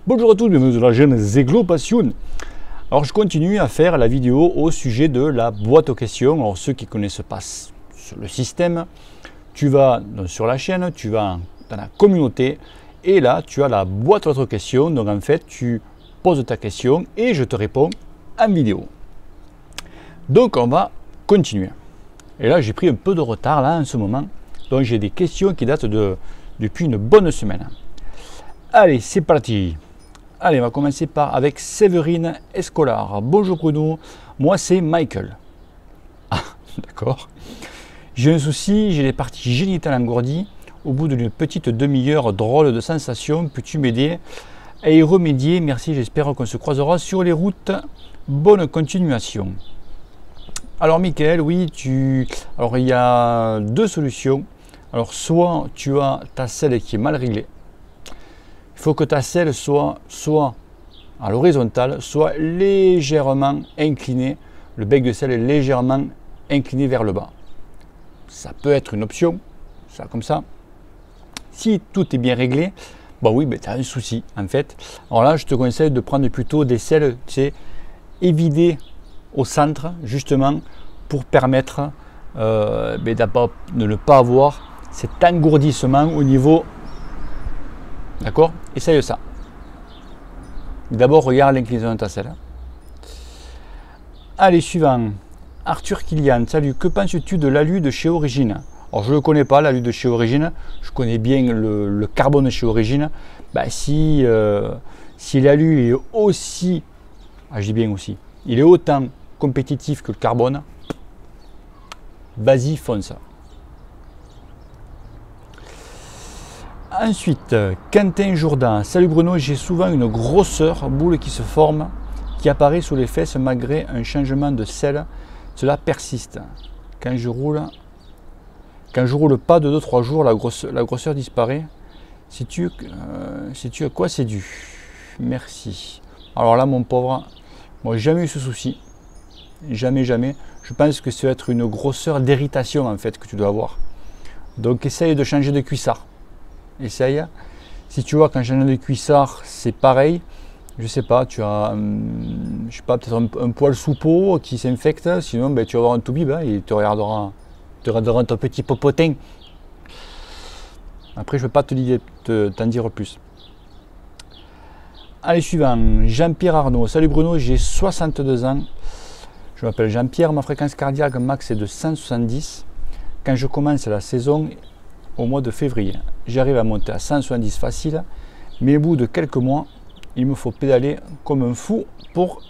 Bonjour à tous, bienvenue sur la chaîne Zeglo Passion. Alors je continue à faire la vidéo au sujet de la boîte aux questions. Alors ceux qui ne connaissent pas le système, tu vas sur la chaîne, tu vas dans la communauté et là tu as la boîte aux questions. Donc en fait tu poses ta question et je te réponds en vidéo. Donc on va continuer. Et là j'ai pris un peu de retard là en ce moment. Donc j'ai des questions qui datent depuis une bonne semaine. Allez, c'est parti. Allez, on va commencer avec Séverine Escolar. Bonjour Bruno, moi c'est Michael. Ah, d'accord. J'ai un souci, j'ai les parties génitales engourdies. Au bout d'une petite demi-heure, drôle de sensation. Peux-tu m'aider à y remédier? Merci, j'espère qu'on se croisera sur les routes. Bonne continuation. Alors Michael, oui, alors il y a deux solutions. Alors soit tu as ta selle qui est mal réglée. Il faut que ta selle soit à l'horizontale, soit légèrement inclinée. Le bec de selle est légèrement incliné vers le bas. Ça peut être une option, ça comme ça. Si tout est bien réglé, bah oui, tu as un souci en fait. Alors là, je te conseille de prendre plutôt des selles, tu sais, évidées au centre, justement, pour permettre de ne pas avoir cet engourdissement au niveau. D'accord? Essaye ça. D'abord, regarde l'inclinaison de ta selle. Allez, suivant. Arthur Kilian, salut. Que penses-tu de l'alu de chez Origine? Alors, je ne le connais pas, l'alu de chez Origine. Je connais bien le carbone chez Origine. Ben, si l'alu est aussi, je dis bien aussi, il est autant compétitif que le carbone, vas-y, fonce. Ensuite, Quentin Jourdan. Salut Bruno, j'ai souvent une grosseur boule qui se forme, qui apparaît sous les fesses malgré un changement de selle. Cela persiste. Quand je roule pas de 2-3 jours, la grosseur disparaît. Sais-tu à quoi c'est dû? Merci. Alors là, mon pauvre, moi j'ai jamais eu ce souci. Jamais. Je pense que ça va être une grosseur d'irritation en fait que tu dois avoir. Donc essaye de changer de cuissard. Essaye. Si tu vois qu'en changeant de cuissard c'est pareil, je sais pas, tu as peut-être un poil sous peau qui s'infecte, sinon tu vas avoir un toubib hein, et tu regarderas ton petit popotin. Après je ne peux pas t'en dire plus. Allez, suivant, Jean-Pierre Arnaud. Salut Bruno, j'ai 62 ans. Je m'appelle Jean-Pierre, ma fréquence cardiaque max est de 170. Quand je commence la saison au mois de février, j'arrive à monter à 170 facile, mais au bout de quelques mois, il me faut pédaler comme un fou pour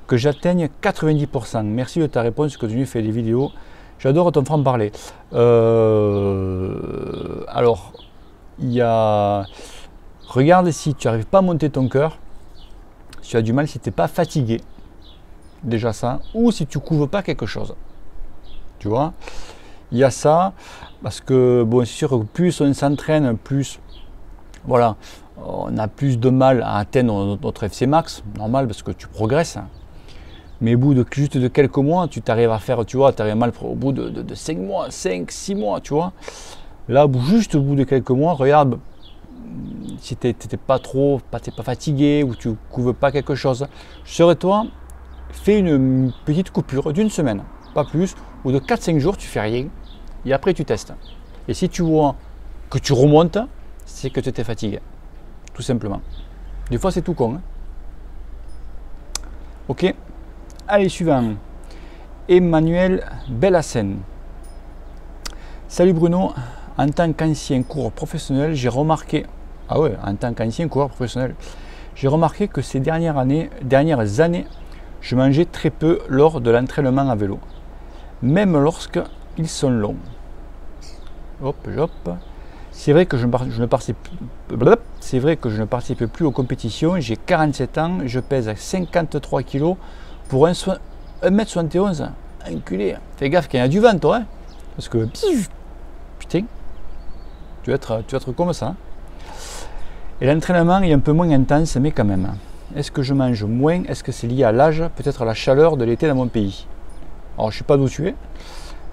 que j'atteigne 90%. Merci de ta réponse, que tu fais des vidéos. J'adore ton franc-parler. Alors, regarde si tu n'arrives pas à monter ton cœur, si tu as du mal, si tu n'es pas fatigué, déjà ça, ou si tu ne couvres pas quelque chose. Tu vois, il y a ça. Parce que bon, c'est sûr que plus on s'entraîne, plus voilà, on a plus de mal à atteindre notre FC max, normal parce que tu progresses. Mais au bout de juste de quelques mois, tu t'arrives à faire, tu vois, tu arrives mal au bout de 5 mois, 5, 6 mois, tu vois. Là, juste au bout de quelques mois, regarde, si tu n'es pas fatigué ou tu ne couvres pas quelque chose, sur toi, fais une petite coupure d'une semaine, pas plus, ou de 4-5 jours, tu fais rien. Et après tu testes. Et si tu vois que tu remontes, c'est que tu étais fatigué. Tout simplement. Des fois c'est tout con. Hein. Ok. Allez, suivant. Emmanuel Bellassen. Salut Bruno. En tant qu'ancien coureur professionnel, j'ai remarqué. Ah ouais, en tant qu'ancien coureur professionnel, j'ai remarqué que ces dernières années, je mangeais très peu lors de l'entraînement à vélo. Même lorsque ils sont longs. Hop. C'est vrai que je ne participe plus aux compétitions. J'ai 47 ans, je pèse 53 kg pour 1m71. Enculé. Fais gaffe qu'il y a du vent, toi. Hein, parce que putain, tu vas être comme ça. Hein. Et l'entraînement est un peu moins intense, mais quand même. Est-ce que je mange moins? Est-ce que c'est lié à l'âge? Peut-être à la chaleur de l'été dans mon pays? Alors je ne sais pas d'où tu es.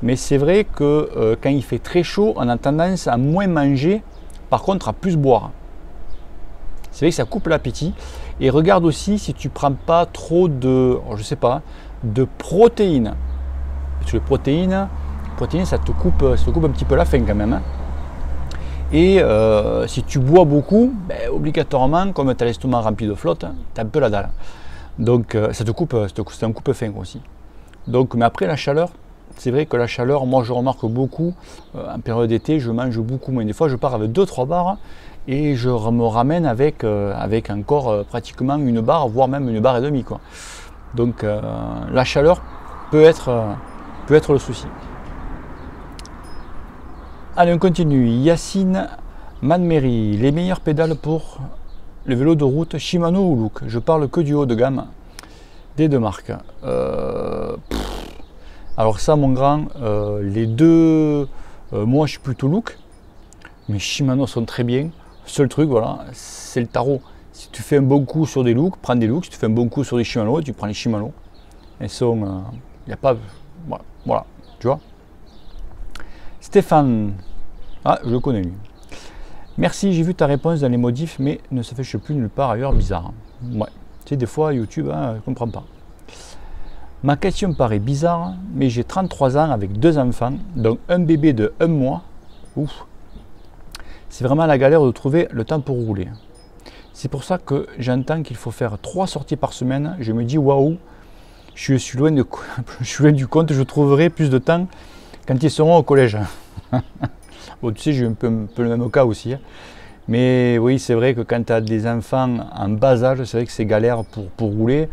Mais c'est vrai que quand il fait très chaud, on a tendance à moins manger, par contre à plus boire. c'est vrai que ça coupe l'appétit. Et regarde aussi si tu prends pas trop de, je sais pas, de protéines. Parce que les protéines, ça te coupe un petit peu la faim quand même. Hein. Et si tu bois beaucoup, ben, obligatoirement, comme tu as l'estomac rempli de flotte, tu as un peu la dalle. Donc ça te coupe, c'est un coupe-faim aussi. Donc, mais après la chaleur, c'est vrai que la chaleur, moi je remarque beaucoup, en période d'été, je mange beaucoup moins. Des fois je pars avec 2-3 barres et je me ramène avec encore pratiquement une barre, voire même une barre et demie, quoi. Donc la chaleur peut être le souci. Allez, on continue. Yacine Manmeri, les meilleures pédales pour le vélo de route, Shimano ou Look? Je parle que du haut de gamme des deux marques. Alors ça, mon grand, les deux, moi je suis plutôt Look, mais Shimano sont très bien. Seul truc, voilà, c'est le tarot. Si tu fais un bon coup sur des Look, prends des Look. Si tu fais un bon coup sur des Shimano, tu prends les Shimano. Elles sont, il n'y a pas, voilà, tu vois. Stéphane, ah, je le connais lui. Merci, j'ai vu ta réponse dans les modifs, mais ne s'affiche plus nulle part ailleurs, bizarre. Ouais, tu sais, des fois, YouTube, hein, je ne comprends pas. Ma question paraît bizarre, mais j'ai 33 ans avec 2 enfants, donc un bébé de 1 mois. Ouf. C'est vraiment la galère de trouver le temps pour rouler. C'est pour ça que j'entends qu'il faut faire 3 sorties par semaine. Je me dis, waouh, je suis loin du compte, je trouverai plus de temps quand ils seront au collège. Bon, tu sais, j'ai un peu le même cas aussi. Hein. Mais oui, c'est vrai que quand tu as des enfants en bas âge, c'est vrai que c'est galère pour rouler.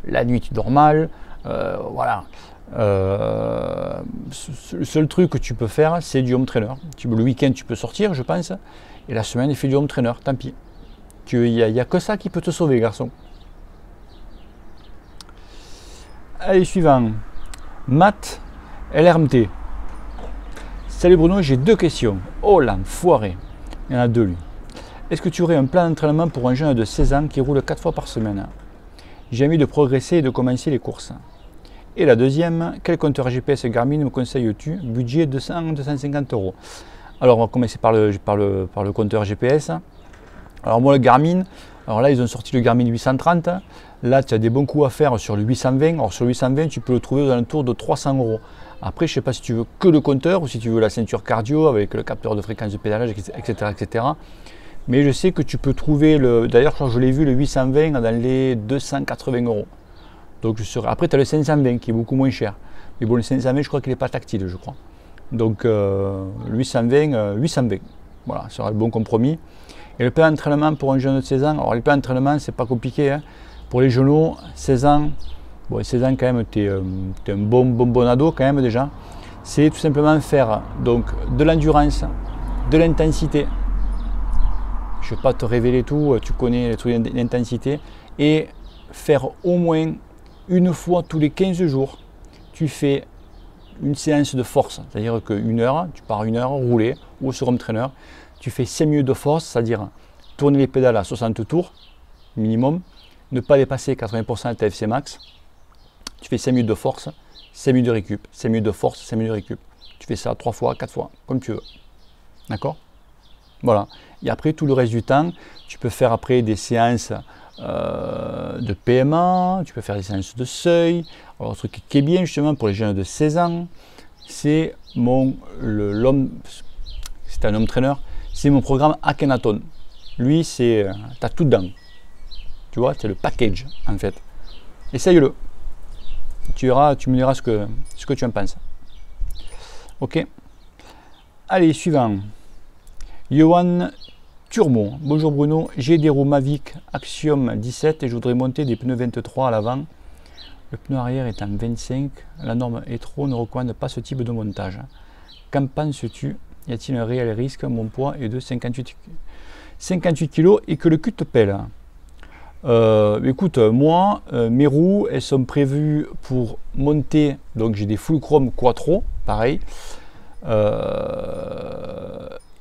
La nuit, tu dors mal. Voilà. Le seul truc que tu peux faire, c'est du home trainer. Le week-end, tu peux sortir, je pense. Et la semaine, il fait du home trainer. Tant pis. Il n'y a que ça qui peut te sauver, garçon. Allez, suivant. Matt LRMT. Salut Bruno, j'ai 2 questions. Oh l'enfoiré. Il y en a 2 lui. Est-ce que tu aurais un plan d'entraînement pour un jeune de 16 ans qui roule 4 fois par semaine? J'ai envie de progresser et de commencer les courses. Et la deuxième, quel compteur GPS Garmin me conseilles-tu? Budget 200-250 euros. Alors on va commencer par le compteur GPS. Alors moi le Garmin, alors là ils ont sorti le Garmin 830. Là tu as des bons coups à faire sur le 820. Alors sur le 820 tu peux le trouver aux alentours de 300 euros. Après je ne sais pas si tu veux que le compteur ou si tu veux la ceinture cardio avec le capteur de fréquence de pédalage, etc. etc. Mais je sais que tu peux trouver d'ailleurs je l'ai vu le 820 dans les 280 euros. Donc après tu as le 520 qui est beaucoup moins cher. Mais bon le 520 je crois qu'il n'est pas tactile je crois. Donc le 820, 820. Voilà, ce sera le bon compromis. Et le plan d'entraînement pour un jeune de 16 ans, alors le plan d'entraînement c'est pas compliqué. Hein. Pour les genoux, 16 ans, bon 16 ans quand même tu es un bon ado quand même déjà. C'est tout simplement faire donc de l'endurance, de l'intensité. Je ne vais pas te révéler tout, tu connais les trucs d'intensité. Et faire au moins une fois tous les 15 jours, tu fais une séance de force. C'est-à-dire qu'une heure, tu pars 1 heure rouler ou sur home trainer, tu fais 5 minutes de force, c'est-à-dire tourner les pédales à 60 tours minimum, ne pas dépasser 80% de TFC max. Tu fais 5 minutes de force, 5 minutes de récup, 5 minutes de force, 5 minutes de récup. Tu fais ça 3 fois, 4 fois, comme tu veux. D'accord? Voilà. Et après, tout le reste du temps, tu peux faire après des séances de PMA, tu peux faire des séances de seuil. Alors, le truc qui est bien justement pour les jeunes de 16 ans, c'est l'homme, c'est un home trainer, c'est mon programme Akhenaton. Lui, tu as tout dedans. Tu vois, c'est le package en fait. Essaye-le. Tu me diras ce que tu en penses. Ok. Allez, suivant. Johan Turmo. Bonjour Bruno, j'ai des roues Mavic Axiom 17 et je voudrais monter des pneus 23 à l'avant. Le pneu arrière est en 25. La norme Etro ne recommande pas ce type de montage. Qu'en penses-tu? Y a-t-il un réel risque? Mon poids est de 58 kg et que le cul te pèle. Écoute, moi, mes roues, elles sont prévues pour monter. Donc j'ai des full chrome quattro, pareil.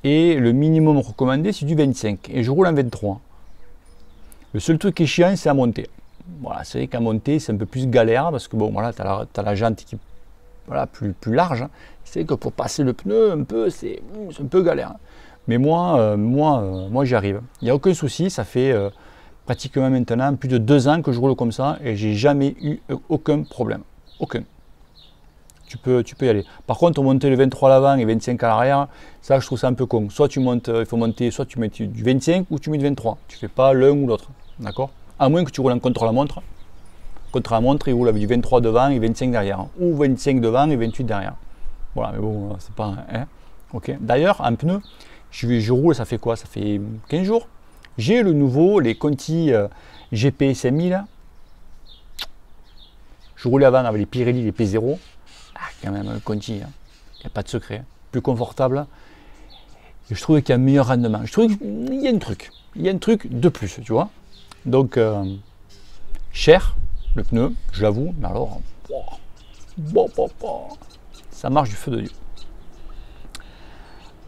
Et le minimum recommandé, c'est du 25. Et je roule en 23. Le seul truc qui est chiant, c'est à monter. Voilà, c'est vrai qu'à monter, c'est un peu plus galère parce que bon, voilà, tu as la jante qui est voilà, plus large. Hein. C'est que pour passer le pneu, un peu, c'est un peu galère. Mais moi j'y arrive. Il n'y a aucun souci, ça fait pratiquement maintenant plus de 2 ans que je roule comme ça et j'ai jamais eu aucun problème. Aucun. Tu peux y aller. Par contre, monter le 23 à l'avant et 25 à l'arrière, ça je trouve ça un peu con. Soit tu montes, il faut monter, soit tu mets du 25 ou tu mets du 23. Tu fais pas l'un ou l'autre. D'accord? À moins que tu roules en contre-la-montre. Contre-la-montre, il roule avec du 23 devant et 25 derrière. Ou 25 devant et 28 derrière. Voilà, mais bon, c'est pas. Hein, ok. D'ailleurs, en pneu, je roule, ça fait quoi? Ça fait 15 jours. J'ai le nouveau, les Conti GP 5000. Je roulais avant avec les Pirelli, les P0. Ah, quand même, le Conti, il n'y a pas de secret. Plus confortable. Et je trouve qu'il y a un meilleur rendement. Je trouve qu'il y a un truc. Il y a un truc de plus, tu vois. Donc, cher, le pneu, je l'avoue, mais alors, ça marche du feu de Dieu.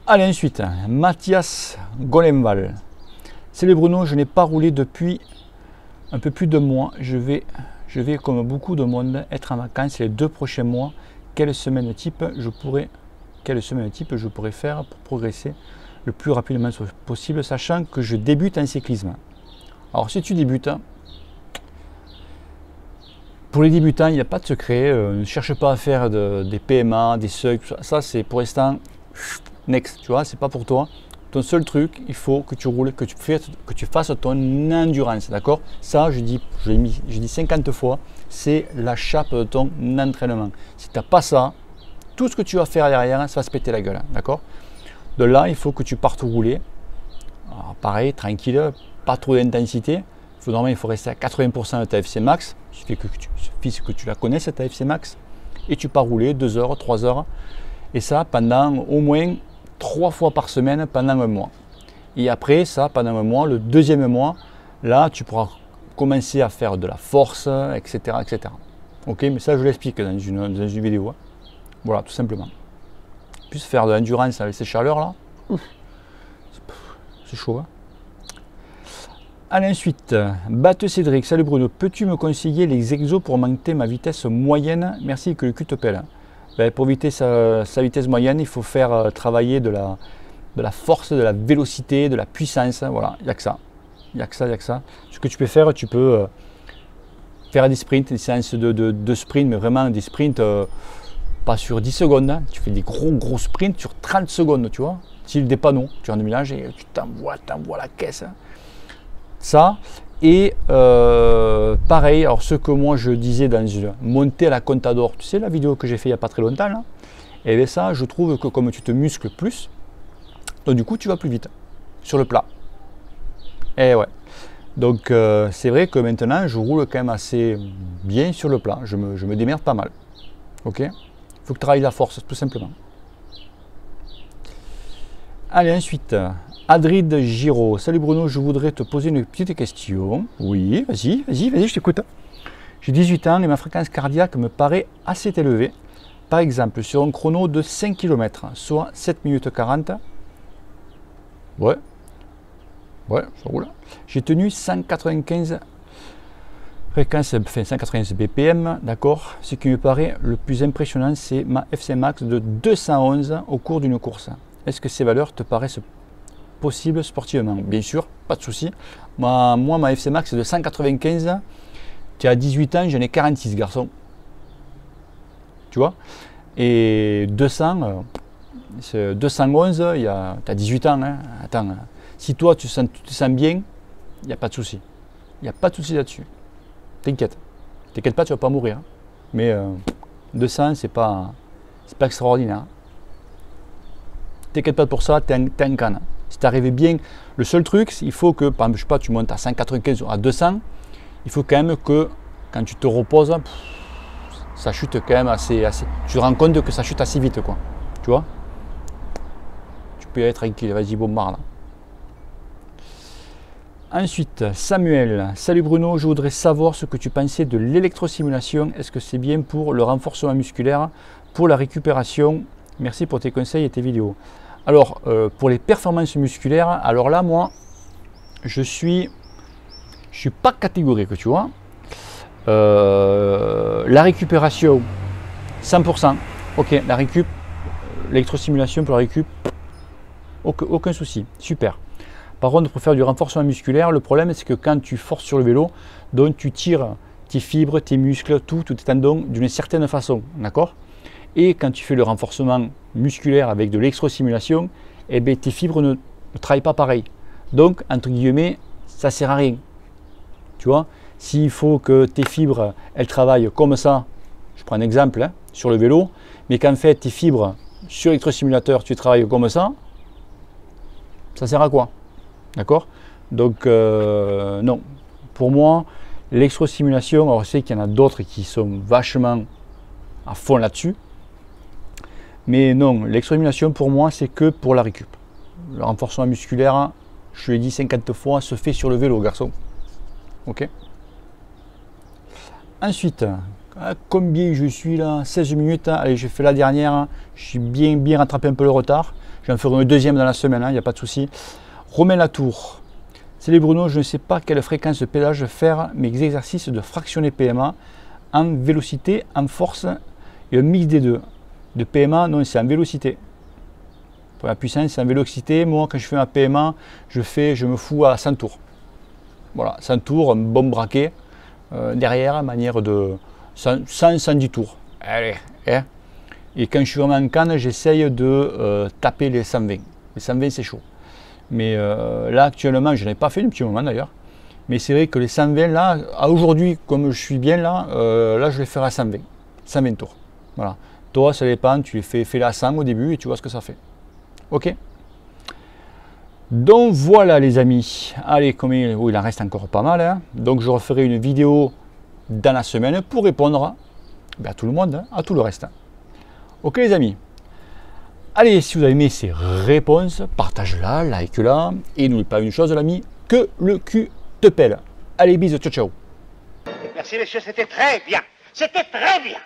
Allez, ensuite, Mathias Golemval. Salut Bruno, je n'ai pas roulé depuis un peu plus de mois. Je vais, comme beaucoup de monde, être en vacances les 2 prochains mois. Quelle semaine type je pourrais faire pour progresser le plus rapidement possible, sachant que je débute en cyclisme. Alors, si tu débutes, pour les débutants, il n'y a pas de secret. Ne cherche pas à faire des PMA, des seuils. Ça, c'est pour l'instant next. Tu vois, c'est pas pour toi. Ton seul truc, il faut que tu roules, que tu fasses ton endurance. D'accord? Ça, je dis 50 fois, c'est la chape de ton entraînement. Si tu n'as pas ça, tout ce que tu vas faire derrière, ça va se péter la gueule. D'accord? De là, il faut que tu partes rouler. Alors, pareil, tranquille, pas trop d'intensité. Normalement, il faut rester à 80% de ta FC Max. Il suffit que tu la connaisses, ta FC Max. Et tu pars rouler 2 heures, 3 heures. Et ça pendant au moins 3 fois par semaine pendant un mois. Et après ça, pendant un mois, le deuxième mois, là, tu pourras commencer à faire de la force, etc. etc. Ok, mais ça, je l'explique dans une vidéo. Hein. Voilà, tout simplement. Puis faire de l'endurance avec ces chaleurs là, c'est chaud. Hein. Allez, ensuite, Batte Cédric, salut Bruno, peux-tu me conseiller les exos pour monter ma vitesse moyenne? Merci que le cul te pèle. Ben, pour éviter sa vitesse moyenne, il faut faire travailler de la force, de la vélocité, de la puissance. Voilà, il n'y a que ça. Il n'y a que ça, il n'y a que ça. Ce que tu peux faire, tu peux faire des sprints, des séances de sprint, mais vraiment des sprints pas sur 10 secondes. Hein. Tu fais des gros sprints sur 30 secondes, tu vois. Style des panneaux, tu en mélange et tu t'envoies la caisse. Hein. Ça, et pareil, alors ce que moi je disais dans une montée à la Contador, tu sais la vidéo que j'ai fait il n'y a pas très longtemps là, et bien ça je trouve que comme tu te muscles plus, donc du coup tu vas plus vite sur le plat. Et ouais, donc c'est vrai que maintenant je roule quand même assez bien sur le plat, je me démerde pas mal. Ok, il faut que tu travailles la force tout simplement. Allez, ensuite, Adrid Giraud. Salut Bruno, je voudrais te poser une petite question. Oui, vas-y, je t'écoute. J'ai 18 ans et ma fréquence cardiaque me paraît assez élevée. Par exemple, sur un chrono de 5 km, soit 7 minutes 40. Ouais, ça roule. J'ai tenu 195 fréquences, enfin 195 BPM, d'accord. Ce qui me paraît le plus impressionnant, c'est ma FC Max de 211 au cours d'une course. Est-ce que ces valeurs te paraissent possibles sportivement? Bien sûr, pas de souci. Moi, ma FC Max est de 195. Tu as 18 ans, j'en ai 46 garçons. Tu vois? Et 200, 211, tu as 18 ans. Hein. Attends, si toi tu te sens bien, il n'y a pas de souci. Il n'y a pas de souci là-dessus. T'inquiète pas, tu ne vas pas mourir. Hein. Mais 200, c'est pas extraordinaire. T'inquiète pas pour ça, t'es en canne. Si t'arrives bien, le seul truc, il faut que, par exemple, je sais pas, tu montes à 195 ou à 200, il faut quand même que, quand tu te reposes, ça chute quand même assez. Tu te rends compte que ça chute assez vite, quoi. Tu vois? Tu peux y aller tranquille, vas-y, bombarde. Ensuite, Samuel. Salut Bruno, je voudrais savoir ce que tu pensais de l'électrosimulation. Est-ce que c'est bien pour le renforcement musculaire, pour la récupération? Merci pour tes conseils et tes vidéos. Alors, pour les performances musculaires, alors là, moi, je suis pas catégorique, tu vois. La récupération, 100%. Ok, la récup, l'électrosimulation pour la récup, Aucun souci, super. Par contre, pour faire du renforcement musculaire, le problème c'est que quand tu forces sur le vélo, donc tu tires tes fibres, tes muscles, tous tes tendons d'une certaine façon, d'accord? Et quand tu fais le renforcement musculaire avec de l'extrostimulation, eh bien, tes fibres ne travaillent pas pareil. Donc, entre guillemets, ça ne sert à rien. Tu vois, s'il faut que tes fibres, elles travaillent comme ça, je prends un exemple hein, sur le vélo, mais qu'en fait, tes fibres sur l'électrostimulateur, tu travailles comme ça sert à quoi? D'accord? Donc, non. Pour moi, l'extrostimulation, alors je sais qu'il y en a d'autres qui sont vachement à fond là-dessus, mais non, l'extrostimulation pour moi, c'est que pour la récup. Le renforcement musculaire, je l'ai dit 50 fois, se fait sur le vélo, garçon. Ok? Ensuite, à combien je suis là? 16 minutes. Allez, j'ai fait la dernière. Je suis bien rattrapé un peu le retard. J'en ferai une deuxième dans la semaine, il n'y a pas de souci. Romain Latour. Salut Bruno, je ne sais pas quelle fréquence de pédalage faire mes exercices de fractionné PMA en vélocité, en force et un mix des deux. De PMA, non, c'est en vélocité. Pour la puissance, c'est en vélocité. Moi, quand je fais ma PMA, je me fous à 100 tours. Voilà, 100 tours, un bon braquet derrière, manière de 110 tours. Allez, hein. Et quand je suis vraiment en canne, j'essaye de taper les 120. Les 120, c'est chaud. Mais là, actuellement, je n'ai pas fait depuis un petit moment d'ailleurs. Mais c'est vrai que les 120, là, à aujourd'hui, comme je suis bien là, là, je les ferai à 120. 120 tours. Voilà. Toi, ça dépend, tu les fais à 100 au début et tu vois ce que ça fait. Ok? Donc voilà les amis. Allez, il en reste encore pas mal. Hein. Donc je referai une vidéo dans la semaine pour répondre à tout le monde, hein, à tout le reste. Ok les amis? Allez, si vous avez aimé ces réponses, partage-la, like-la. Et n'oublie pas une chose l'ami, que le cul te pèle. Allez, bisous, ciao ciao. Merci messieurs, c'était très bien. C'était très bien.